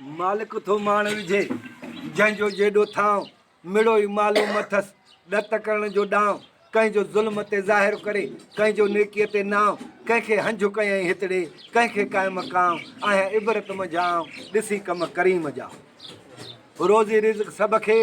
मालिक थो माण विझे जंहिंजो जेॾो थांव मिड़ो ई मालूम अथसि ॾत करण जो ॾांव कंहिंजो ज़ुल्म ते ज़ाहिर करे कंहिंजो नेकीअ ते नाव कंहिंखे हंझु कयईं हितड़े कंहिंखे क़ाइम कांव आहियां इबरत मझांव ॾिसी कम करीम जा रोज़ी रिज़्क़ सभ खे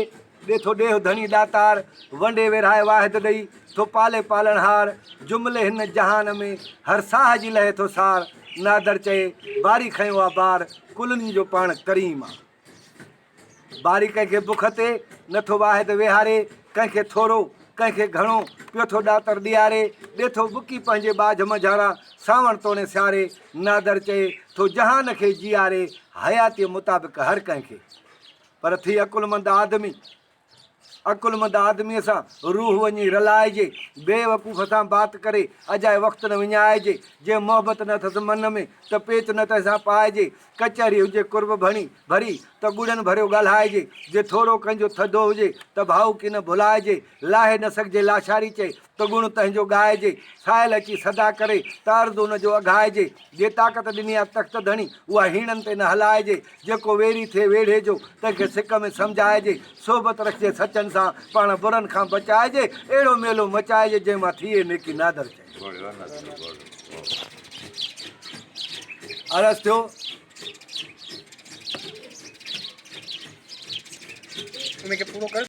ॾेथो ॾेह धणी दातार वंडे विरहाए वाहिद ॾेई थो पाले पालणहार जुमिले हिन जहान में हर साह जी लहे थो सार नादर चए बारी खयो आहे बार कुलनि जो पाण करीम आहे बारी कंहिंखे बुख ते नथो वाहिद विहारे कंहिंखे थोरो कंहिंखे घणो पियो थो ॾातर ॾियारे ॾेथो बुकी पंहिंजे बाझ मझारा सावण तोड़े सियारे नादर चए थो जहान खे जीआरे हयातीअ मुताबिक़ हर कंहिंखे पर थी अकुलमंद आदमीअ सां रूह वञी रलाइजे बेवकूफ़ सां बात करे अजाए वक़्तु न विञाइजे जे मोहबत न अथसि मन में त पेच न तंहिंसां पाइजे कचहरी हुजे कुर्ब भरी त गुड़नि भरियो ॻाल्हाइजे जे थोरो कंहिंजो थधो हुजे त भाऊ की न भुलाइजे लाहे न सघिजे लाशारी चए त गुण तंहिंजो ॻाइजे साहिल अची सदा करे त अर्ज़ु हुनजो अघाइजे जे ताक़त ॾिनी आहे तख़्त धणी उहा हीणनि ते न हलाइजे जेको वेरी थिए वेढ़े जो तंहिंखे सिक में सम्झाइजे सोबत रखिजे सचनि सां पाण बुरनि खां बचाइजे अहिड़ो मेलो मचाइजे जंहिंमां थिए नेकी नादर चए अर्ज़ु थियो उनखे पूरो कर